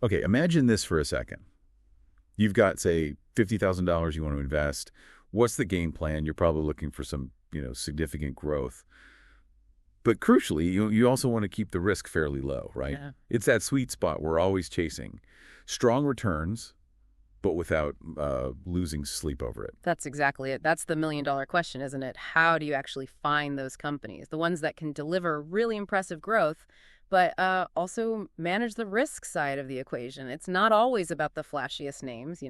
Okay, imagine this for a second. You've got, say, $50,000 you want to invest. What's the game plan? You're probably looking for some, significant growth. But crucially, you also want to keep the risk fairly low, right? Yeah. It's that sweet spot we're always chasing. Strong returns, but without losing sleep over it. That's exactly it. That's the million-dollar question, isn't it? How do you actually find those companies, the ones that can deliver really impressive growth, but also manage the risk side of the equation? It's not always about the flashiest names.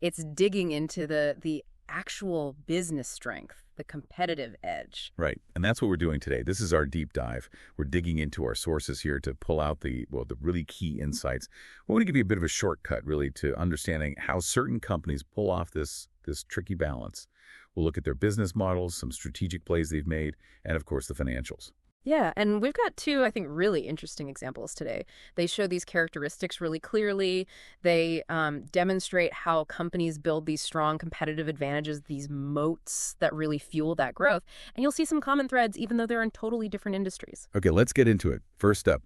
It's digging into the actual business strength, the competitive edge. Right. And that's what we're doing today. This is our deep dive. We're digging into our sources here to pull out the really key insights. We want to give you a bit of a shortcut, really, to understanding how certain companies pull off this tricky balance. We'll look at their business models, some strategic plays they've made, and, of course, the financials. Yeah, and we've got two, I think, really interesting examples today. They show these characteristics really clearly. They demonstrate how companies build these strong competitive advantages, these moats that really fuel that growth. And you'll see some common threads, even though they're in totally different industries. Okay, let's get into it. First up,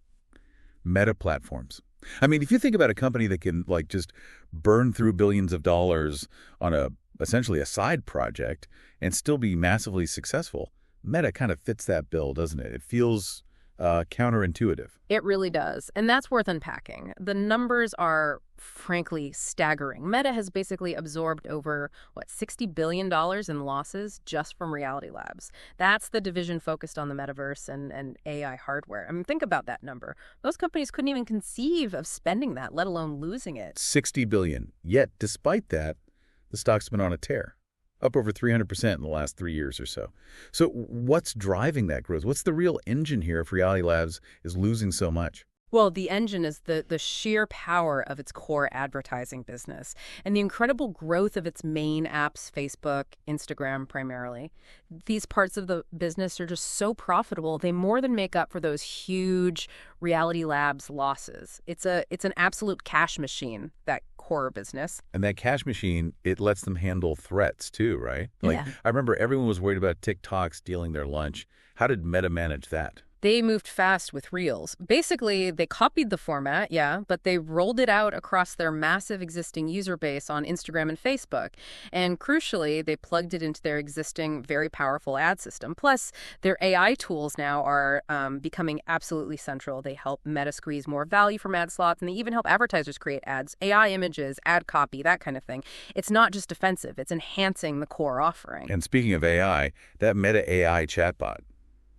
meta platforms. I mean, if you think about a company that can, just burn through billions of dollars on essentially a side project and still be massively successful, Meta kind of fits that bill, doesn't it? It feels counterintuitive. It really does. And that's worth unpacking. The numbers are, frankly, staggering. Meta has basically absorbed over, $60 billion in losses just from Reality Labs. That's the division focused on the metaverse and AI hardware. I mean, think about that number. Those companies couldn't even conceive of spending that, let alone losing it. 60 billion. Yet, despite that, the stock's been on a tear. Up over 300% in the last 3 years or so. So what's driving that growth? What's the real engine here if Reality Labs is losing so much? Well, the engine is the sheer power of its core advertising business and the incredible growth of its main apps, Facebook, Instagram primarily. These parts of the business are just so profitable, they more than make up for those huge Reality Labs losses. It's an absolute cash machine, that core business. And that cash machine, it lets them handle threats too, right? Yeah. I remember everyone was worried about TikTok stealing their lunch. How did Meta manage that? They moved fast with Reels. Basically, they copied the format, yeah, but they rolled it out across their massive existing user base on Instagram and Facebook. And crucially, they plugged it into their existing very powerful ad system. Plus, their AI tools now are becoming absolutely central. They help Meta squeeze more value from ad slots, and they even help advertisers create ads, AI images, ad copy, that kind of thing. It's not just defensive. It's enhancing the core offering. And speaking of AI, that Meta AI chatbot,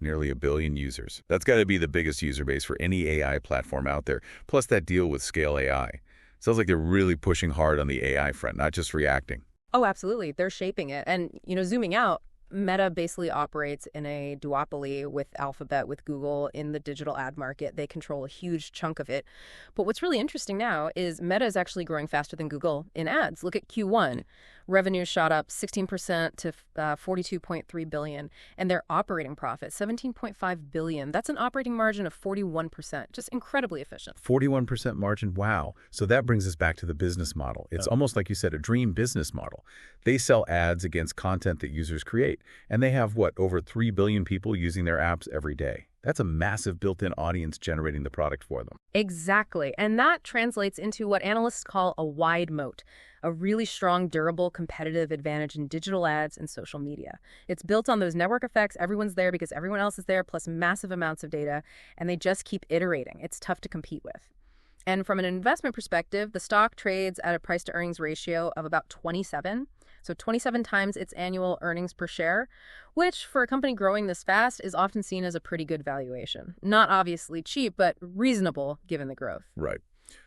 nearly 1 billion users. That's got to be the biggest user base for any AI platform out there. Plus that deal with Scale AI. Sounds like they're really pushing hard on the AI front, not just reacting. Oh, absolutely. They're shaping it. And, zooming out, Meta basically operates in a duopoly with Alphabet, with Google in the digital ad market. They control a huge chunk of it. But what's really interesting now is Meta is actually growing faster than Google in ads. Look at Q1. Revenue shot up 16% to $42.3 billion, and their operating profit, $17.5 billion. That's an operating margin of 41%, just incredibly efficient. 41% margin, wow. So that brings us back to the business model. It's almost like you said, a dream business model. They sell ads against content that users create, and they have, over 3 billion people using their apps every day. That's a massive built-in audience generating the product for them. Exactly. And that translates into what analysts call a wide moat, a really strong, durable, competitive advantage in digital ads and social media. It's built on those network effects. Everyone's there because everyone else is there, plus massive amounts of data, and they just keep iterating. It's tough to compete with. And from an investment perspective, the stock trades at a price-to-earnings ratio of about 27. So 27 times its annual earnings per share, which for a company growing this fast is often seen as a pretty good valuation. Not obviously cheap, but reasonable given the growth. Right.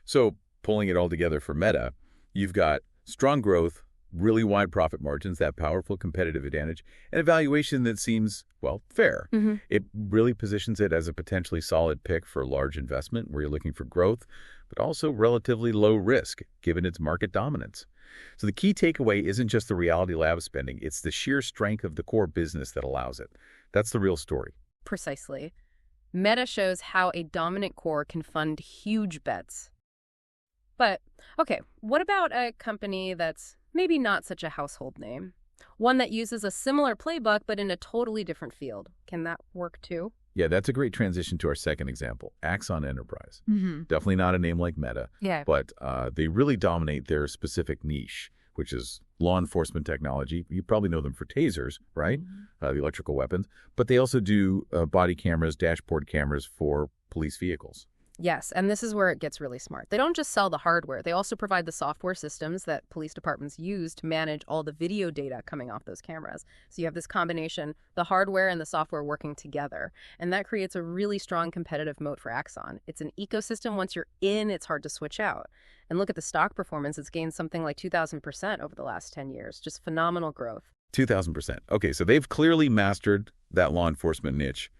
So pulling it all together for Meta, you've got strong growth, really wide profit margins, that powerful competitive advantage, and a valuation that seems, fair. Mm-hmm. It really positions it as a potentially solid pick for a large investment where you're looking for growth, but also relatively low risk given its market dominance. So the key takeaway isn't just the Reality Labs spending, it's the sheer strength of the core business that allows it. That's the real story. Precisely. Meta shows how a dominant core can fund huge bets. But, okay, what about a company that's maybe not such a household name? One that uses a similar playbook but in a totally different field. Can that work too? Yeah, that's a great transition to our second example, Axon Enterprise. Mm-hmm. Definitely not a name like Meta, Yeah. but they really dominate their specific niche, which is law enforcement technology. You probably know them for tasers, right? Mm-hmm. The electrical weapons. But they also do body cameras, dashboard cameras for police vehicles. Yes, and this is where it gets really smart. They don't just sell the hardware. They also provide the software systems that police departments use to manage all the video data coming off those cameras. So you have this combination, the hardware and the software working together. And that creates a really strong competitive moat for Axon. It's an ecosystem. Once you're in, it's hard to switch out. And look at the stock performance. It's gained something like 2,000% over the last 10 years. Just phenomenal growth. 2,000%. Okay, so they've clearly mastered that law enforcement niche.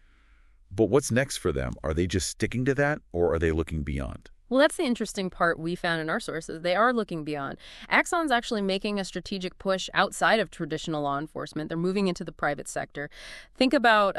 But what's next for them? Are they just sticking to that, or are they looking beyond? Well, that's the interesting part we found in our sources. They are looking beyond. Axon's actually making a strategic push outside of traditional law enforcement. They're moving into the private sector. Think about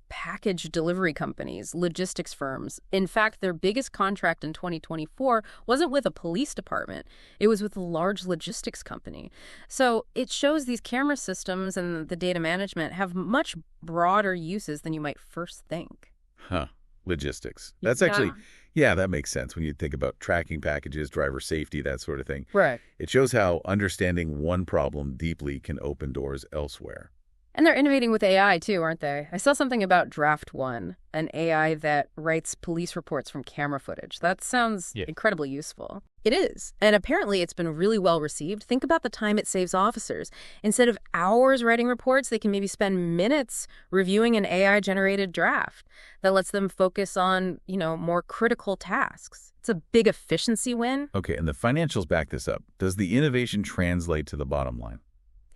package delivery companies, logistics firms. In fact, their biggest contract in 2024 wasn't with a police department. It was with a large logistics company. So it shows these camera systems and the data management have much broader uses than you might first think. Huh. Logistics. That's actually, yeah, that makes sense when you think about tracking packages, driver safety, that sort of thing. Right. It shows how understanding one problem deeply can open doors elsewhere. And they're innovating with AI too, aren't they? I saw something about Draft One, an AI that writes police reports from camera footage. That sounds incredibly useful. It is. And apparently it's been really well received. Think about the time it saves officers. Instead of hours writing reports, they can maybe spend minutes reviewing an AI-generated draft that lets them focus on, more critical tasks. It's a big efficiency win. Okay, and the financials back this up. Does the innovation translate to the bottom line?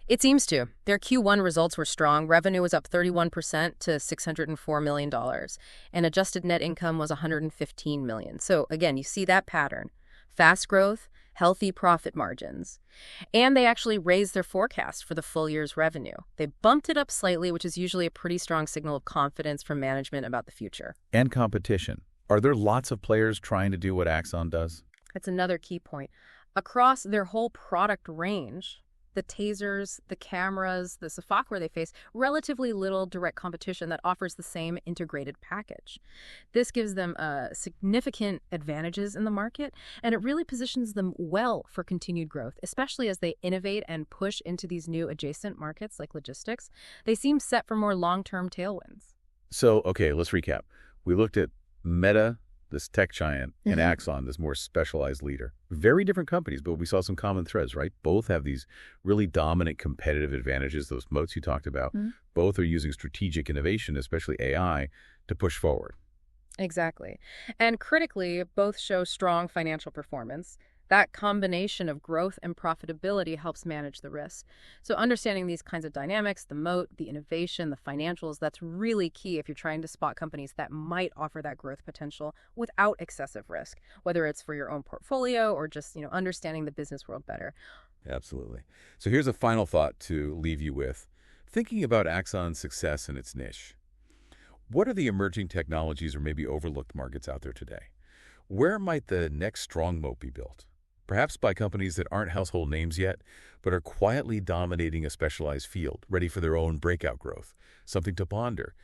It seems to. Their Q1 results were strong. Revenue was up 31% to $604 million, and adjusted net income was $115 million. So again, you see that pattern. Fast growth, healthy profit margins. And they actually raised their forecast for the full year's revenue. They bumped it up slightly, which is usually a pretty strong signal of confidence from management about the future. And competition. Are there lots of players trying to do what Axon does? That's another key point. Across their whole product range, the tasers, the cameras, the software they face, relatively little direct competition that offers the same integrated package. This gives them significant advantages in the market, and it really positions them well for continued growth, especially as they innovate and push into these new adjacent markets like logistics. They seem set for more long-term tailwinds. So, okay, let's recap. We looked at Meta, this tech giant, and Axon, this more specialized leader. Very different companies, but we saw some common threads, right? Both have these really dominant competitive advantages, those moats you talked about. Both are using strategic innovation, especially AI, to push forward. Exactly. And critically, both show strong financial performance. That combination of growth and profitability helps manage the risk. So understanding these kinds of dynamics, the moat, the innovation, the financials, that's really key if you're trying to spot companies that might offer that growth potential without excessive risk, whether it's for your own portfolio or just, understanding the business world better. Absolutely. So here's a final thought to leave you with. Thinking about Axon's success in its niche, what are the emerging technologies or maybe overlooked markets out there today? Where might the next strong moat be built? Perhaps by companies that aren't household names yet, but are quietly dominating a specialized field, ready for their own breakout growth. Something to ponder.